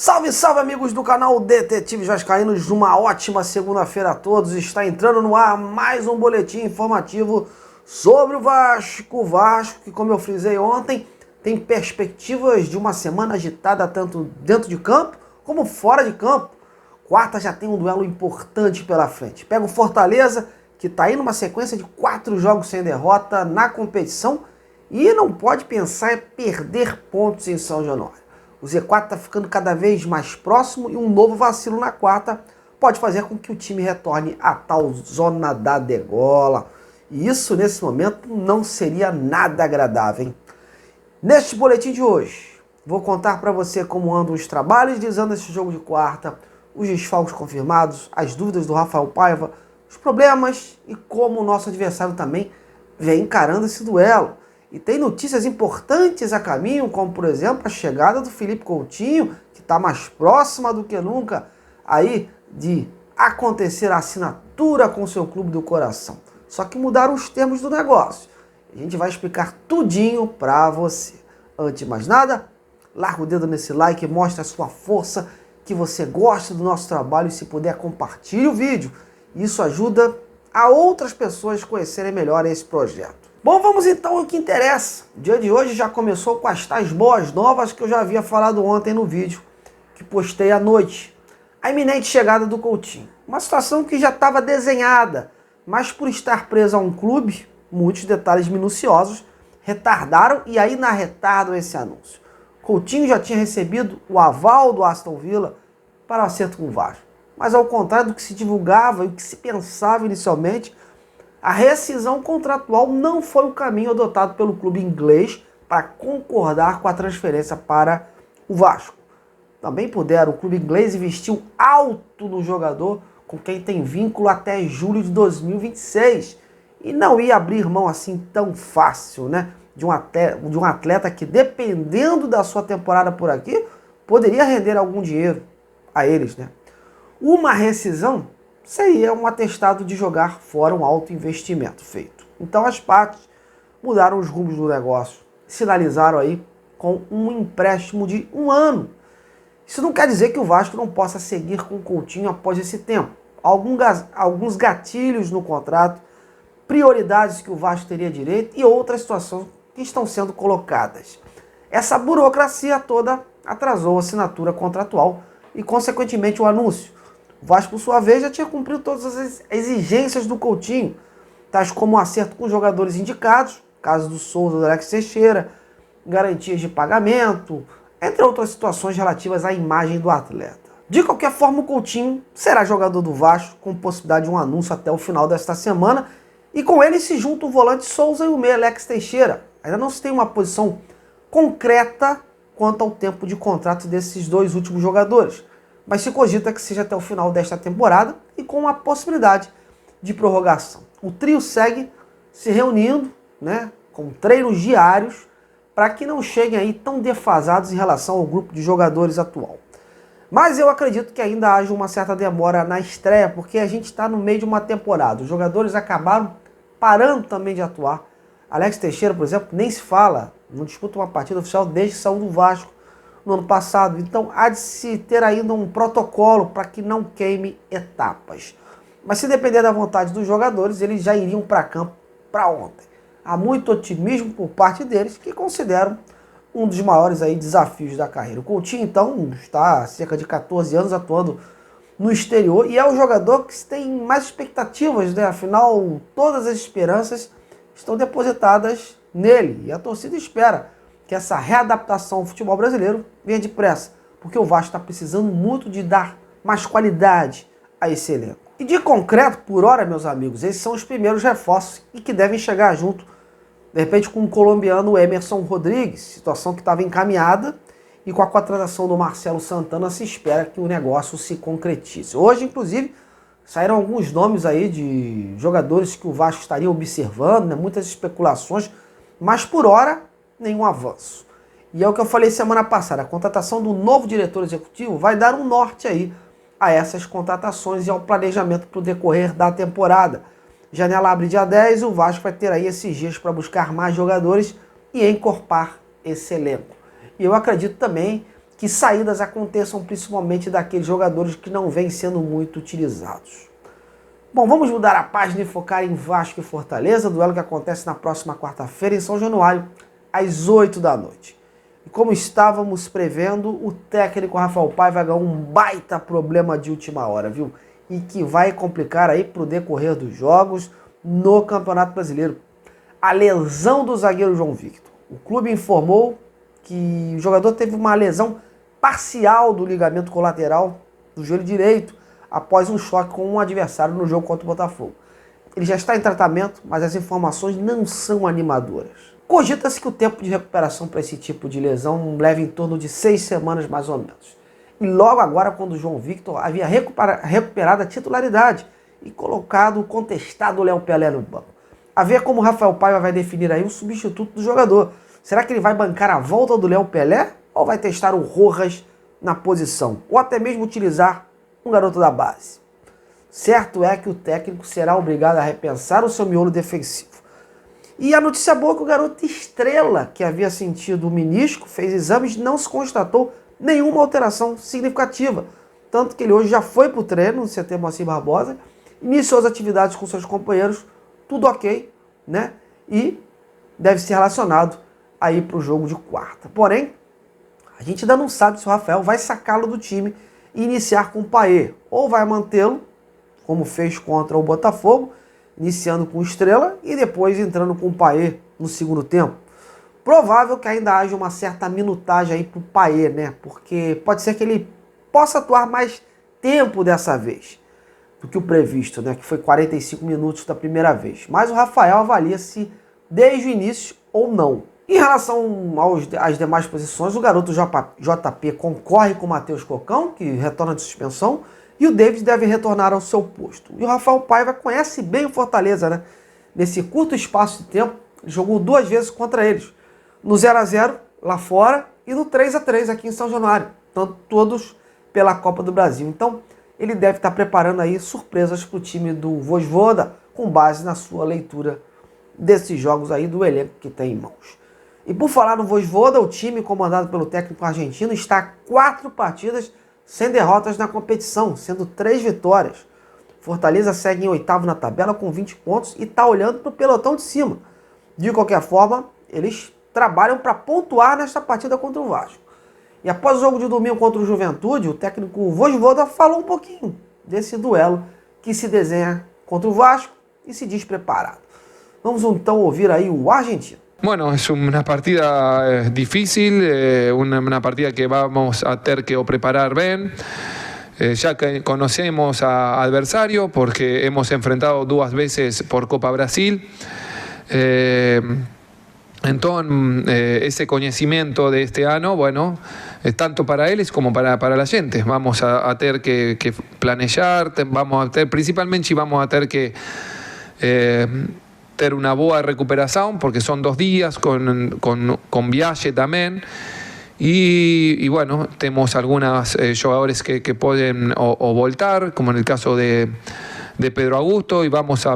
Salve, salve amigos do canal Detetives Vascaínos, uma ótima segunda-feira a todos. Está entrando no ar mais um boletim informativo sobre o Vasco. Vasco que, como eu frisei ontem, tem perspectivas de uma semana agitada tanto dentro de campo como fora de campo. Quarta já tem um duelo importante pela frente. Pega o Fortaleza, que está aí numa sequência de 4 jogos sem derrota na competição e não pode pensar em perder pontos em São Januário. O Z4 está ficando cada vez mais próximo e um novo vacilo na quarta pode fazer com que o time retorne à tal zona da degola. E isso, nesse momento, não seria nada agradável, hein? Neste boletim de hoje, vou contar para você como andam os trabalhos visando esse jogo de quarta, os desfalques confirmados, as dúvidas do Rafael Paiva, os problemas e como o nosso adversário também vem encarando esse duelo. E tem notícias importantes a caminho, como por exemplo a chegada do Felipe Coutinho, que está mais próxima do que nunca aí de acontecer a assinatura com o seu clube do coração. Só que mudaram os termos do negócio. A gente vai explicar tudinho para você. Antes de mais nada, larga o dedo nesse like, mostra a sua força, que você gosta do nosso trabalho e se puder compartilhe o vídeo. Isso ajuda a outras pessoas conhecerem melhor esse projeto. Bom, vamos então ao que interessa. O dia de hoje já começou com as tais boas novas que eu já havia falado ontem no vídeo, que postei à noite. A iminente chegada do Coutinho. Uma situação que já estava desenhada, mas por estar preso a um clube, muitos detalhes minuciosos retardaram e ainda retardam esse anúncio. Coutinho já tinha recebido o aval do Aston Villa para o acerto com o Vasco. Mas ao contrário do que se divulgava e o que se pensava inicialmente, a rescisão contratual não foi o caminho adotado pelo clube inglês para concordar com a transferência para o Vasco. Também puderam, o clube inglês investiu alto no jogador, com quem tem vínculo até julho de 2026. E não ia abrir mão assim tão fácil, né? De um atleta que, dependendo da sua temporada por aqui, poderia render algum dinheiro a eles, né? Uma rescisão seria um atestado de jogar fora um alto investimento feito. Então as partes mudaram os rumos do negócio, sinalizaram aí com um empréstimo de 1 ano. Isso não quer dizer que o Vasco não possa seguir com o Coutinho após esse tempo. Alguns gatilhos no contrato, prioridades que o Vasco teria direito e outras situações que estão sendo colocadas. Essa burocracia toda atrasou a assinatura contratual e, consequentemente, o anúncio. O Vasco, por sua vez, já tinha cumprido todas as exigências do Coutinho, tais como o acerto com os jogadores indicados, caso do Souza e do Alex Teixeira, garantias de pagamento, entre outras situações relativas à imagem do atleta. De qualquer forma, o Coutinho será jogador do Vasco, com possibilidade de um anúncio até o final desta semana, e com ele se junta o volante Souza e o meia Alex Teixeira. Ainda não se tem uma posição concreta quanto ao tempo de contrato desses dois últimos jogadores, mas se cogita que seja até o final desta temporada e com a possibilidade de prorrogação. O trio segue se reunindo, né, com treinos diários, para que não cheguem aí tão defasados em relação ao grupo de jogadores atual. Mas eu acredito que ainda haja uma certa demora na estreia, porque a gente está no meio de uma temporada. Os jogadores acabaram parando também de atuar. Alex Teixeira, por exemplo, nem se fala, não disputa uma partida oficial desde que saiu do Vasco no ano passado. Então há de se ter ainda um protocolo para que não queime etapas. Mas se depender da vontade dos jogadores, eles já iriam para campo para ontem. Há muito otimismo por parte deles, que consideram um dos maiores aí desafios da carreira. O Coutinho, então, está há cerca de 14 anos atuando no exterior e é o jogador que tem mais expectativas, né? Afinal, todas as esperanças estão depositadas nele e a torcida espera que essa readaptação ao futebol brasileiro venha depressa, porque o Vasco está precisando muito de dar mais qualidade a esse elenco. E de concreto, por hora, meus amigos, esses são os primeiros reforços e que devem chegar junto, de repente, com o colombiano Emerson Rodrigues, situação que estava encaminhada, e com a contratação do Marcelo Santana se espera que o negócio se concretize. Hoje, inclusive, saíram alguns nomes aí de jogadores que o Vasco estaria observando, né? Muitas especulações, mas por hora, nenhum avanço. E é o que eu falei semana passada, a contratação do novo diretor executivo vai dar um norte aí a essas contratações e ao planejamento para o decorrer da temporada. Janela abre dia 10 e o Vasco vai ter aí esses dias para buscar mais jogadores e encorpar esse elenco. E eu acredito também que saídas aconteçam principalmente daqueles jogadores que não vêm sendo muito utilizados. Bom, vamos mudar a página e focar em Vasco e Fortaleza, duelo que acontece na próxima quarta-feira em São Januário, às 8 da noite. E como estávamos prevendo, o técnico Rafael Paiva ganhou um baita problema de última hora, viu? E que vai complicar aí pro decorrer dos jogos no Campeonato Brasileiro. A lesão do zagueiro João Victor. O clube informou que o jogador teve uma lesão parcial do ligamento colateral do joelho direito após um choque com um adversário no jogo contra o Botafogo. Ele já está em tratamento, mas as informações não são animadoras. Cogita-se que o tempo de recuperação para esse tipo de lesão leva em torno de 6 semanas mais ou menos. E logo agora, quando o João Victor havia recuperado a titularidade e contestado o Léo Pelé no banco. A ver como o Rafael Paiva vai definir aí o substituto do jogador. Será que ele vai bancar a volta do Léo Pelé ou vai testar o Rojas na posição? Ou até mesmo utilizar um garoto da base? Certo é que o técnico será obrigado a repensar o seu miolo defensivo. E a notícia boa é que o garoto Estrela, que havia sentido o menisco, fez exames e não se constatou nenhuma alteração significativa. Tanto que ele hoje já foi para o treino no CT Moacir Barbosa, iniciou as atividades com seus companheiros, tudo ok, né? E deve ser relacionado aí para o jogo de quarta. Porém, a gente ainda não sabe se o Rafael vai sacá-lo do time e iniciar com o Paê, ou vai mantê-lo, como fez contra o Botafogo, iniciando com Estrela e depois entrando com o Paê no segundo tempo. Provável que ainda haja uma certa minutagem aí para o Paê, né? Porque pode ser que ele possa atuar mais tempo dessa vez do que o previsto, né? Que foi 45 minutos da primeira vez. Mas o Rafael avalia se desde o início ou não. Em relação às demais posições, o garoto JP concorre com o Matheus Cocão, que retorna de suspensão, e o David deve retornar ao seu posto. E o Rafael Paiva conhece bem o Fortaleza, né? Nesse curto espaço de tempo, ele jogou 2 vezes contra eles. No 0-0 lá fora e no 3-3 aqui em São Januário. Tanto todos pela Copa do Brasil. Então, ele deve estar preparando aí surpresas para o time do Vojvoda, com base na sua leitura desses jogos aí do elenco que tem em mãos. E por falar no Vojvoda, o time comandado pelo técnico argentino está a 4 partidas sem derrotas na competição, sendo 3 vitórias. Fortaleza segue em 8º na tabela com 20 pontos e está olhando para o pelotão de cima. De qualquer forma, eles trabalham para pontuar nesta partida contra o Vasco. E após o jogo de domingo contra o Juventude, o técnico Vojvoda falou um pouquinho desse duelo que se desenha contra o Vasco e se diz preparado. Vamos então ouvir aí o argentino. Bueno, es una partida difícil, una partida que vamos a tener que preparar bien. Ya que conocemos a adversario porque hemos enfrentado 2 veces por Copa Brasil. Entonces, ese conocimiento de este año, bueno, tanto para ellos como para la gente. Vamos a tener que planear, principalmente vamos a tener que tener una boa recuperación, porque son 2 días con viaje también. Y bueno, tenemos algunos jugadores que pueden o voltar, como en el caso de Pedro Augusto, y vamos a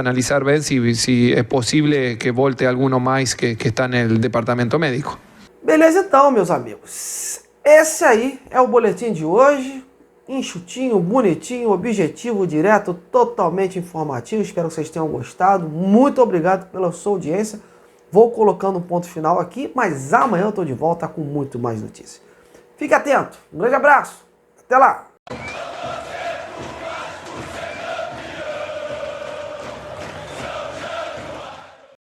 analizar bien si es posible que volte alguno más que está en el departamento médico. Beleza então, meus amigos. Esse aí é o boletim de hoje. Enxutinho, bonitinho, objetivo, direto, totalmente informativo. Espero que vocês tenham gostado. Muito obrigado pela sua audiência. Vou colocando um ponto final aqui, mas amanhã eu estou de volta com muito mais notícias. Fique atento. Um grande abraço. Até lá.